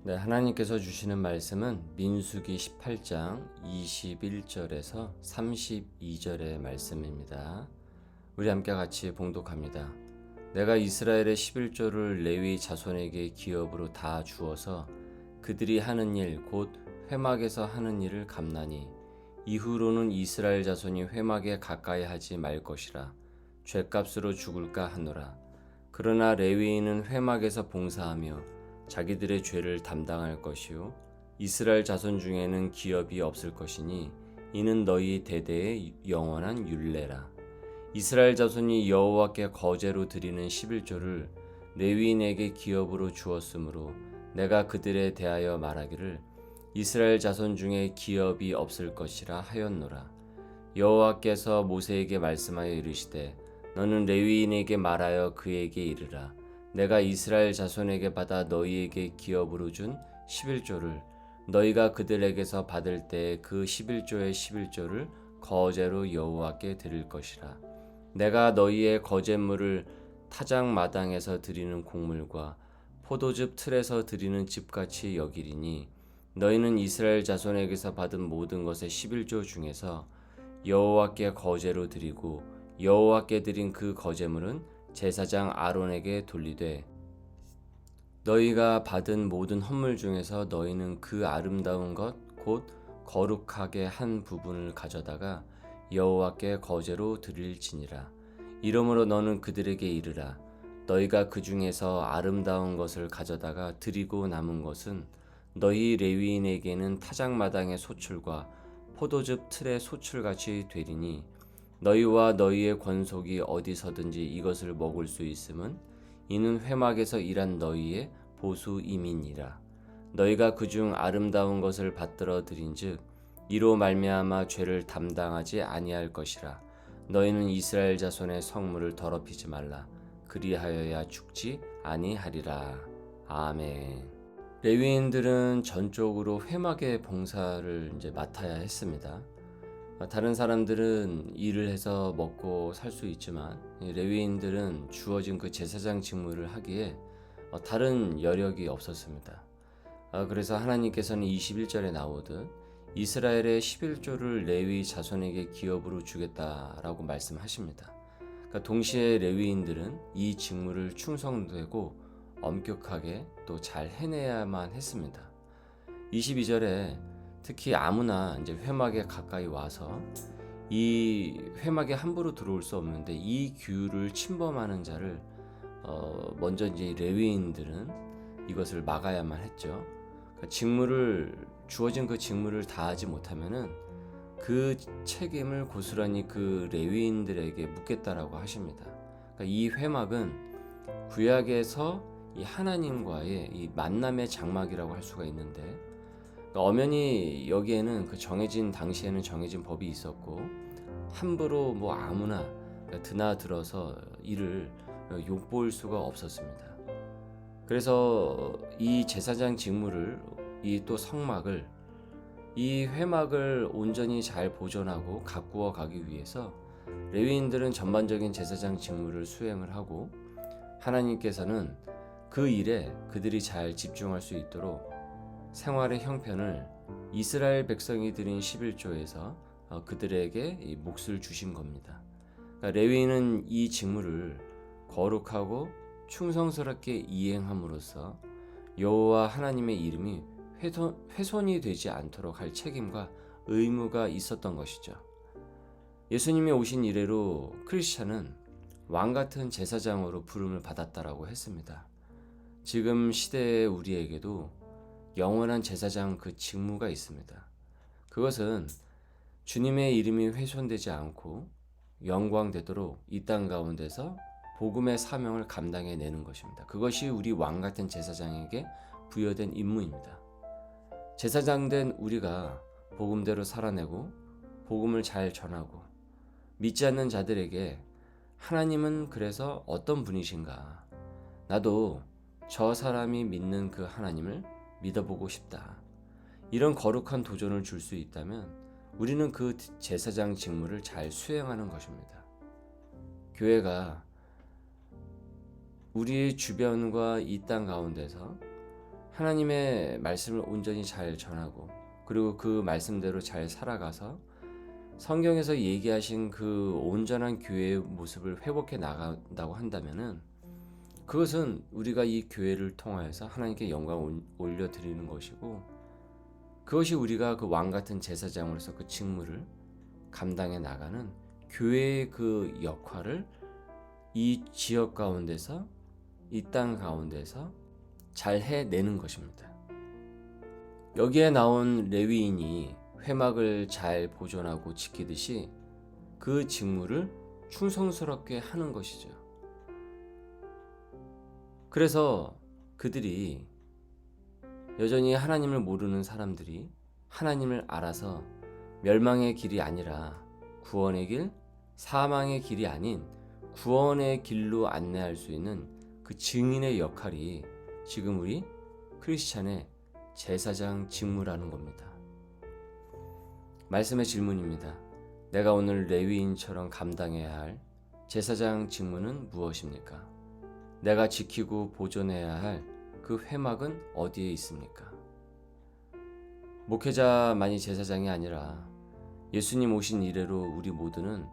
네, 하나님께서 주시는 말씀은 민수기 18장 21절에서 32절의 말씀입니다. 우리 함께 같이 봉독합니다. 내가 이스라엘의 11조를 레위 자손에게 기업으로 다 주어서 그들이 하는 일 곧 회막에서 하는 일을 갚나니 이후로는 이스라엘 자손이 회막에 가까이 하지 말 것이라. 죗값으로 죽을까 하노라. 그러나 레위인은 회막에서 봉사하며 자기들의 죄를 담당할 것이요 이스라엘 자손 중에는 기업이 없을 것이니 이는 너희 대대의 영원한 율례라. 이스라엘 자손이 여호와께 거제로 드리는 11조를 레위인에게 기업으로 주었으므로 내가 그들에 대하여 말하기를 이스라엘 자손 중에 기업이 없을 것이라 하였노라. 여호와께서 모세에게 말씀하여 이르시되 너는 레위인에게 말하여 그에게 이르라. 내가 이스라엘 자손에게 받아 너희에게 기업으로 준 11조를 너희가 그들에게서 받을 때 그 11조의 11조를 거제로 여호와께 드릴 것이라. 내가 너희의 거제물을 타작 마당에서 드리는 곡물과 포도즙 틀에서 드리는 즙같이 여기리니 너희는 이스라엘 자손에게서 받은 모든 것의 11조 중에서 여호와께 거제로 드리고 여호와께 드린 그 거제물은 제사장 아론에게 돌리되 너희가 받은 모든 헌물 중에서 너희는 그 아름다운 것 곧 거룩하게 한 부분을 가져다가 여호와께 거제로 드릴지니라. 이러므로 너는 그들에게 이르라. 너희가 그 중에서 아름다운 것을 가져다가 드리고 남은 것은 너희 레위인에게는 타작마당의 소출과 포도즙 틀의 소출같이 되리니 너희와 너희의 권속이 어디서든지 이것을 먹을 수 있음은 이는 회막에서 일한 너희의 보수임이니라. 너희가 그중 아름다운 것을 받들어 드린즉 이로 말미암아 죄를 담당하지 아니할 것이라. 너희는 이스라엘 자손의 성물을 더럽히지 말라. 그리하여야 죽지 아니하리라. 아멘. 레위인들은 전적으로 회막의 봉사를 맡아야 했습니다. 다른 사람들은 일을 해서 먹고 살 수 있지만 레위인들은 주어진 그 제사장 직무를 하기에 다른 여력이 없었습니다. 그래서 하나님께서는 21절에 나오듯 이스라엘의 11조를 레위 자손에게 기업으로 주겠다라고 말씀하십니다. 그러니까 동시에 레위인들은 이 직무를 충성되고 엄격하게 또 잘 해내야만 했습니다. 22절에 특히 아무나 회막에 가까이 와서 이 회막에 함부로 들어올 수 없는데 이 규율을 침범하는 자를 먼저 레위인들은 이것을 막아야만 했죠. 주어진 그 직무를 다하지 못하면은 그 책임을 고스란히 그 레위인들에게 묻겠다라고 하십니다. 그러니까 이 회막은 구약에서 이 하나님과의 이 만남의 장막이라고 할 수가 있는데, 그러니까 엄연히 여기에는 그 당시에는 정해진 법이 있었고 함부로 아무나 드나들어서 이를 욕볼 수가 없었습니다. 그래서 이 제사장 직무를 이 또 성막을 이 회막을 온전히 잘 보존하고 가꾸어 가기 위해서 레위인들은 전반적인 제사장 직무를 수행을 하고 하나님께서는 그 일에 그들이 잘 집중할 수 있도록 생활의 형편을 이스라엘 백성이 드린 11조에서 그들에게 이 몫을 주신 겁니다. 그러니까 레위인은 이 직무를 거룩하고 충성스럽게 이행함으로써 여호와 하나님의 이름이 훼손이 되지 않도록 할 책임과 의무가 있었던 것이죠. 예수님이 오신 이래로 크리스찬은 왕같은 제사장으로 부름을 받았다라고 했습니다. 지금 시대의 우리에게도 영원한 제사장 그 직무가 있습니다. 그것은 주님의 이름이 훼손되지 않고 영광되도록 이 땅 가운데서 복음의 사명을 감당해내는 것입니다. 그것이 우리 왕같은 제사장에게 부여된 임무입니다. 제사장된 우리가 복음대로 살아내고 복음을 잘 전하고 믿지 않는 자들에게 하나님은 그래서 어떤 분이신가? 나도 저 사람이 믿는 그 하나님을 믿어보고 싶다. 이런 거룩한 도전을 줄 수 있다면 우리는 그 제사장 직무를 잘 수행하는 것입니다. 교회가 우리의 주변과 이 땅 가운데서 하나님의 말씀을 온전히 잘 전하고 그리고 그 말씀대로 잘 살아가서 성경에서 얘기하신 그 온전한 교회의 모습을 회복해 나간다고 한다면은 그것은 우리가 이 교회를 통하여서 하나님께 영광을 올려드리는 것이고 그것이 우리가 그 왕 같은 제사장으로서 그 직무를 감당해 나가는 교회의 그 역할을 이 지역 가운데서 이 땅 가운데서 잘 해내는 것입니다. 여기에 나온 레위인이 회막을 잘 보존하고 지키듯이 그 직무를 충성스럽게 하는 것이죠. 그래서 그들이 여전히 하나님을 모르는 사람들이 하나님을 알아서 멸망의 길이 아니라 구원의 길, 사망의 길이 아닌 구원의 길로 안내할 수 있는 그 증인의 역할이 지금 우리 크리스찬의 제사장 직무라는 겁니다. 말씀의 질문입니다. 내가 오늘 레위인처럼 감당해야 할 제사장 직무는 무엇입니까? 내가 지키고 보존해야 할 그 회막은 어디에 있습니까? 목회자만이 제사장이 아니라 예수님 오신 이래로 우리 모두는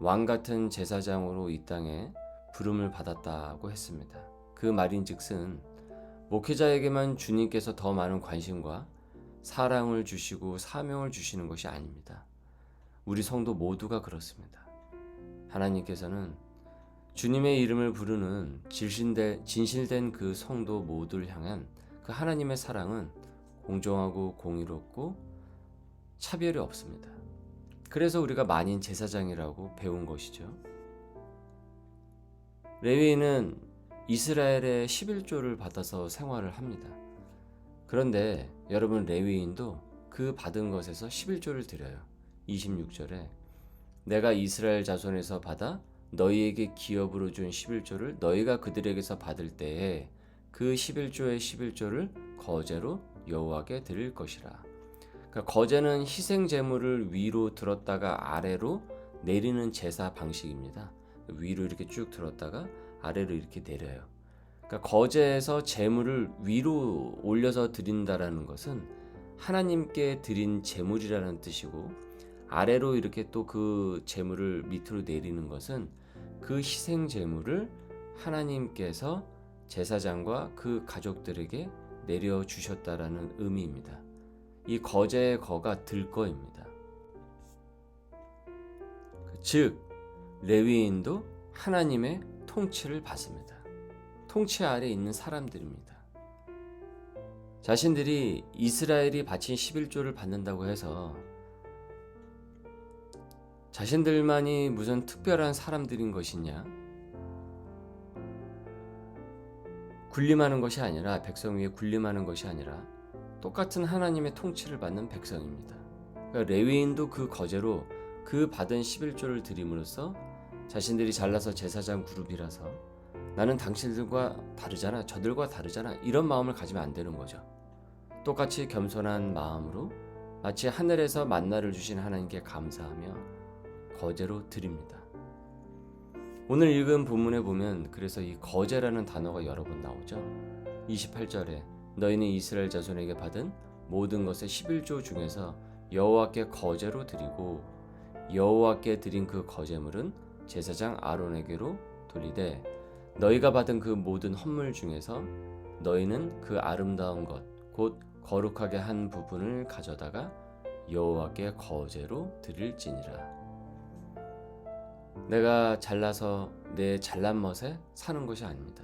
왕 같은 제사장으로 이 땅에 부름을 받았다고 했습니다. 그 말인즉슨 목회자에게만 주님께서 더 많은 관심과 사랑을 주시고 사명을 주시는 것이 아닙니다. 우리 성도 모두가 그렇습니다. 하나님께서는 주님의 이름을 부르는 진실된 그 성도 모두를 향한 그 하나님의 사랑은 공정하고 공의롭고 차별이 없습니다. 그래서 우리가 만인 제사장이라고 배운 것이죠. 레위인은 이스라엘의 11조를 받아서 생활을 합니다. 그런데 여러분 레위인도 그 받은 것에서 11조를 드려요. 26절에 내가 이스라엘 자손에서 받아 너희에게 기업으로 준 11조를 너희가 그들에게서 받을 때에 그 11조의 11조를 거제로 여호와께 드릴 것이라. 그러니까 거제는 희생 제물을 위로 들었다가 아래로 내리는 제사 방식입니다. 위로 이렇게 쭉 들었다가 아래로 이렇게 내려요. 그러니까 거제에서 제물을 위로 올려서 드린다라는 것은 하나님께 드린 제물이라는 뜻이고 아래로 이렇게 또 그 제물을 밑으로 내리는 것은 그 희생 제물을 하나님께서 제사장과 그 가족들에게 내려주셨다라는 의미입니다. 이 거제의 거가 들거입니다. 즉 레위인도 하나님의 통치를 받습니다. 통치 아래 있는 사람들입니다. 자신들이 이스라엘이 바친 11조를 받는다고 해서 자신들만이 무슨 특별한 사람들인 것이냐? 군림하는 것이 아니라 백성 위에 군림하는 것이 아니라 똑같은 하나님의 통치를 받는 백성입니다. 그러니까 레위인도 그 거제로 그 받은 11조를 드림으로써 자신들이 잘나서 제사장 그룹이라서 나는 당신들과 다르잖아, 저들과 다르잖아 이런 마음을 가지면 안 되는 거죠. 똑같이 겸손한 마음으로 마치 하늘에서 만나를 주신 하나님께 감사하며 거제로 드립니다. 오늘 읽은 본문에 보면 그래서 이 거제라는 단어가 여러 번 나오죠. 28절에 너희는 이스라엘 자손에게 받은 모든 것의 11조 중에서 여호와께 거제로 드리고 여호와께 드린 그 거제물은 제사장 아론에게로 돌리되 너희가 받은 그 모든 헌물 중에서 너희는 그 아름다운 것 곧 거룩하게 한 부분을 가져다가 여호와께 거제로 드릴지니라. 내가 잘나서 내 잘난 멋에 사는 것이 아닙니다.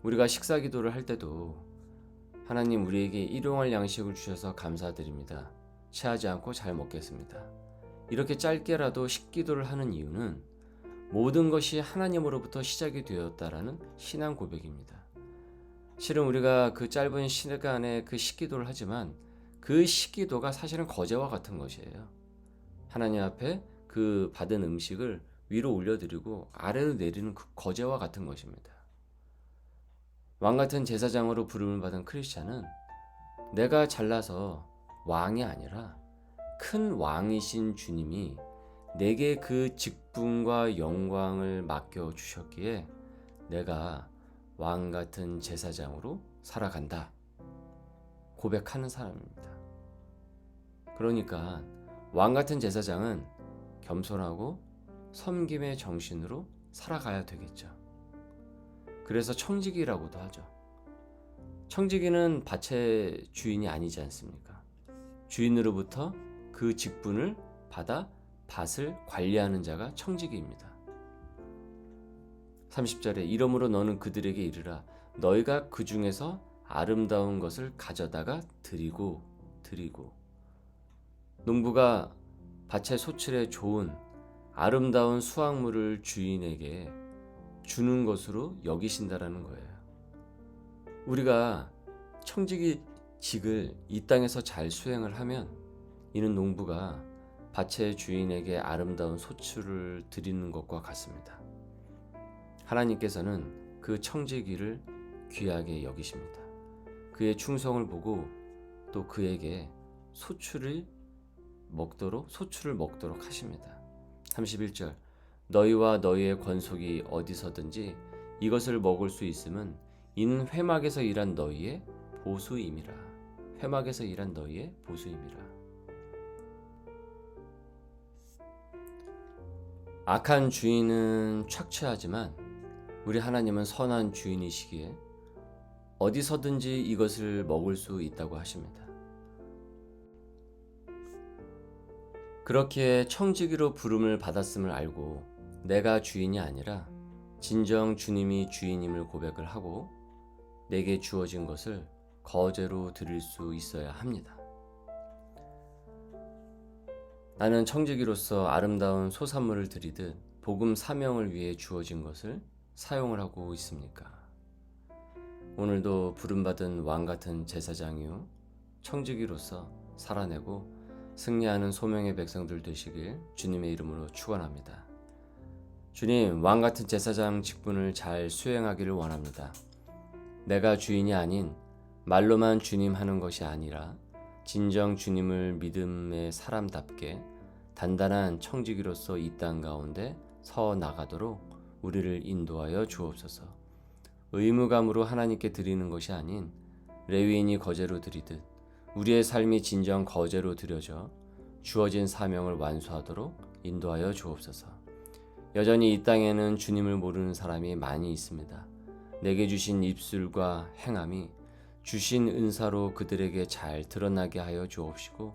우리가 식사 기도를 할 때도 하나님 우리에게 일용할 양식을 주셔서 감사드립니다. 체하지 않고 잘 먹겠습니다. 이렇게 짧게라도 식기도를 하는 이유는 모든 것이 하나님으로부터 시작이 되었다라는 신앙 고백입니다. 실은 우리가 그 짧은 시간에 그 식기도를 하지만 그 식기도가 사실은 거제와 같은 것이에요. 하나님 앞에 그 받은 음식을 위로 올려드리고 아래로 내리는 그 거제와 같은 것입니다. 왕같은 제사장으로 부름을 받은 크리스찬은 내가 잘나서 왕이 아니라 큰 왕이신 주님이 내게 그 직분과 영광을 맡겨주셨기에 내가 왕같은 제사장으로 살아간다 고백하는 사람입니다. 그러니까 왕 같은 제사장은 겸손하고 섬김의 정신으로 살아가야 되겠죠. 그래서 청지기라고도 하죠. 청지기는 밭의 주인이 아니지 않습니까? 주인으로부터 그 직분을 받아 밭을 관리하는 자가 청지기입니다. 30절에 이러므로 너는 그들에게 이르라 너희가 그 중에서 아름다운 것을 가져다가 드리고 농부가 밭의 소출에 좋은 아름다운 수확물을 주인에게 주는 것으로 여기신다라는 거예요. 우리가 청지기직을 이 땅에서 잘 수행을 하면 이는 농부가 밭의 주인에게 아름다운 소출을 드리는 것과 같습니다. 하나님께서는 그 청지기를 귀하게 여기십니다. 그의 충성을 보고 또 그에게 소출을 먹도록 하십니다. 31절 너희와 너희의 권속이 어디서든지 이것을 먹을 수 있음은 이는 회막에서 일한 너희의 보수임이라. 회막에서 일한 너희의 보수임이라. 악한 주인은 착취하지만 우리 하나님은 선한 주인이시기에 어디서든지 이것을 먹을 수 있다고 하십니다. 그렇게 청지기로 부름을 받았음을 알고 내가 주인이 아니라 진정 주님이 주인임을 고백을 하고 내게 주어진 것을 거제로 드릴 수 있어야 합니다. 나는 청지기로서 아름다운 소산물을 드리듯 복음 사명을 위해 주어진 것을 사용을 하고 있습니까? 오늘도 부름받은 왕같은 제사장이요 청지기로서 살아내고 승리하는 소명의 백성들 되시길 주님의 이름으로 축원합니다. 주님, 왕같은 제사장 직분을 잘 수행하기를 원합니다. 내가 주인이 아닌 말로만 주님 하는 것이 아니라 진정 주님을 믿음의 사람답게 단단한 청지기로서 이 땅 가운데 서 나가도록 우리를 인도하여 주옵소서. 의무감으로 하나님께 드리는 것이 아닌 레위인이 거제로 드리듯 우리의 삶이 진정 거제로 드려져 주어진 사명을 완수하도록 인도하여 주옵소서. 여전히 이 땅에는 주님을 모르는 사람이 많이 있습니다. 내게 주신 입술과 행함이 주신 은사로 그들에게 잘 드러나게 하여 주옵시고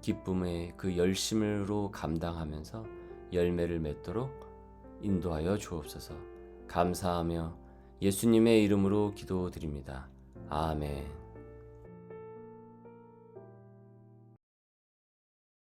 기쁨의 그 열심으로 감당하면서 열매를 맺도록 인도하여 주옵소서. 감사하며 예수님의 이름으로 기도드립니다. 아멘.